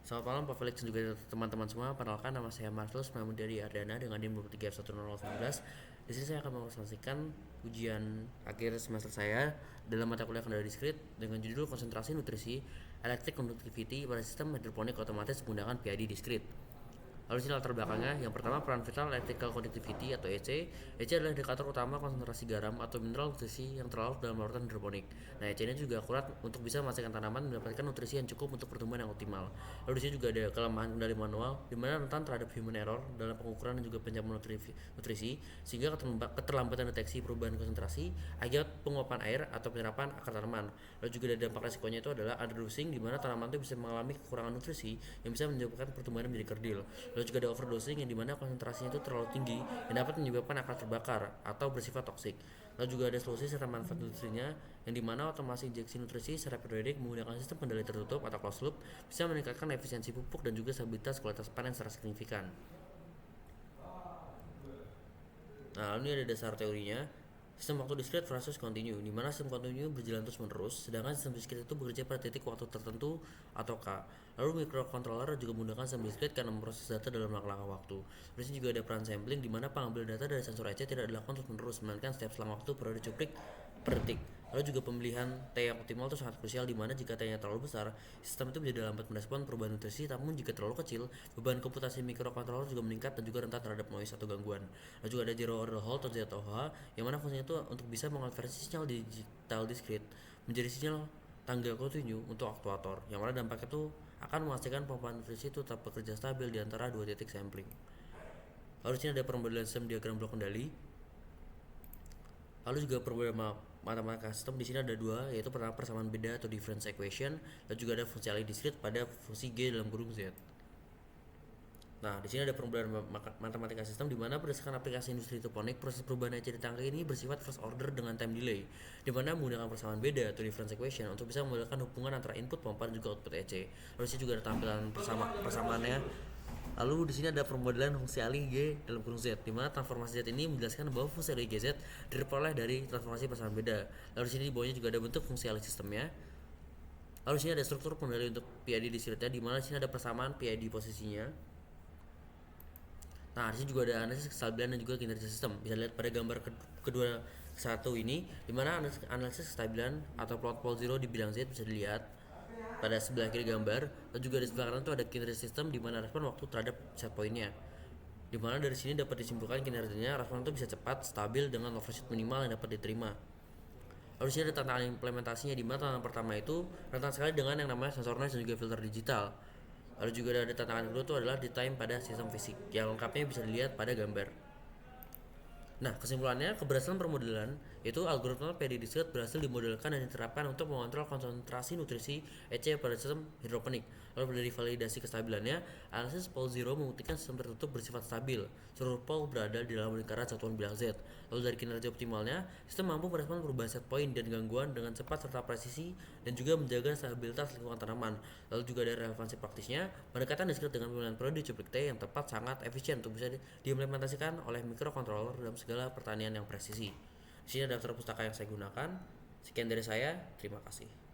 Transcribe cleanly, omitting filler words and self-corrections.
Selamat malam Pak Felix dan juga teman-teman semua. Perkenalkan nama saya Marvelus Mahmud dari Ardana dengan NIM 23F10019. Di sini saya akan mempresentasikan ujian akhir semester saya dalam mata kuliah kendali diskrit dengan judul konsentrasi nutrisi electric conductivity pada sistem hidroponik otomatis menggunakan PID diskrit. Lalu sini latar belakangnya, yang pertama peran vital electrical conductivity atau EC. EC adalah indikator utama konsentrasi garam atau mineral nutrisi yang terlarut dalam larutan hidroponik. Nah, EC ini juga akurat untuk bisa memastikan tanaman mendapatkan nutrisi yang cukup untuk pertumbuhan yang optimal. Lalu di sini juga ada kelemahan kendali manual, di mana rentan terhadap human error dalam pengukuran dan juga penjamuan nutrisi, sehingga keterlambatan deteksi perubahan konsentrasi akibat penguapan air atau penyerapan akar tanaman. Lalu juga ada dampak resikonya itu adalah underdosing, di mana tanaman itu bisa mengalami kekurangan nutrisi yang bisa menyebabkan pertumbuhan menjadi kerdil. Lalu juga ada overdosing yang dimana konsentrasinya itu terlalu tinggi yang dapat menyebabkan akar terbakar atau bersifat toksik. Lalu juga ada solusi serta manfaat nutrisinya yang dimana otomasi injeksi nutrisi secara periodik menggunakan sistem kendali tertutup atau closed loop bisa meningkatkan efisiensi pupuk dan juga stabilitas kualitas panen secara signifikan. Nah, ini ada dasar teorinya. Sistem waktu diskrit versus kontinu, di mana sistem kontinu berjalan terus-menerus, sedangkan sistem diskrit itu bekerja pada titik waktu tertentu atau K. Lalu microcontroller juga menggunakan sistem diskrit karena memproses data dalam langkah-langkah waktu. Terus juga ada peran sampling, di mana pengambilan data dari sensor EC tidak dilakukan terus-menerus, melainkan setiap selang waktu periode cuplik per detik. Lalu juga pemilihan T yang optimal itu sangat krusial, di mana jika T-nya terlalu besar, sistem itu menjadi lambat merespon perubahan nutrisi, namun jika terlalu kecil, beban komputasi microcontroller juga meningkat dan juga rentan terhadap noise atau gangguan. Lalu juga ada zero order halt atau ZOH, yang mana fungsinya itu untuk bisa mengonversi sinyal digital diskrit menjadi sinyal tanggal kontinu untuk aktuator, yang mana dampaknya itu akan memastikan pompa nutrisi itu tetap bekerja stabil di antara dua titik sampling. Lalu di sini ada pemodelan sistem diagram blok kendali. Lalu juga perbedaan matematika sistem di sini ada dua, yaitu pertama persamaan beda atau difference equation, dan juga ada fungsi alih diskrit pada fungsi G dalam kurung Z. Nah, di sini ada perubahan matematika sistem, di mana berdasarkan aplikasi industri hidroponik, proses perubahan EC di tangga ini bersifat first order dengan time delay, di mana menggunakan persamaan beda atau difference equation untuk bisa membedakan hubungan antara input pompa dan juga output EC. Lalu di sini juga ada tampilan persamaannya. Lalu di sini ada permodelan fungsi alih G dalam kurung Z, di mana transformasi Z ini menjelaskan bahwa fungsi alih GZ diperoleh dari transformasi persamaan beda. Lalu di sini di bawahnya juga ada bentuk fungsi alih sistemnya. Lalu di sini ada struktur pengendali untuk PID diskritnya, di mana di sini ada persamaan PID posisinya. Nah, di sini juga ada analisis kestabilan dan juga kinerja sistem. Bisa lihat pada gambar kedua satu ini, di mana analisis kestabilan atau plot pole zero di bidang Z bisa dilihat pada sebelah kiri gambar, dan juga di sebelah kanan itu ada kinerja sistem di mana respon waktu terhadap set pointnya. Di mana dari sini dapat disimpulkan kinerjanya respon itu bisa cepat, stabil dengan overshoot minimal yang dapat diterima. Lalu di sini ada tantangan implementasinya, di mana tantangan pertama itu rentan sekali dengan yang namanya sensor noise dan juga filter digital. Lalu juga ada tantangan kedua itu adalah di time pada sistem fisik, yang lengkapnya bisa dilihat pada gambar. Nah, kesimpulannya, keberhasilan permodelan yaitu algoritma PID diskrit berhasil dimodelkan dan diterapkan untuk mengontrol konsentrasi nutrisi EC pada sistem hidroponik. Lalu dari validasi kestabilannya, analisis pole zero membuktikan sistem tertutup bersifat stabil. Seluruh pole berada di dalam lingkaran satuan bilang Z. Lalu dari kinerja optimalnya, sistem mampu merespon perubahan set point dan gangguan dengan cepat serta presisi dan juga menjaga stabilitas lingkungan tanaman. Lalu juga ada relevansi praktisnya, pendekatan diskrit dengan pemilihan periode cuplik T yang tepat sangat efisien untuk bisa diimplementasikan oleh microcontroller dalam segala pertanian yang presisi. Di sini daftar pustaka yang saya gunakan. Sekian dari saya, terima kasih.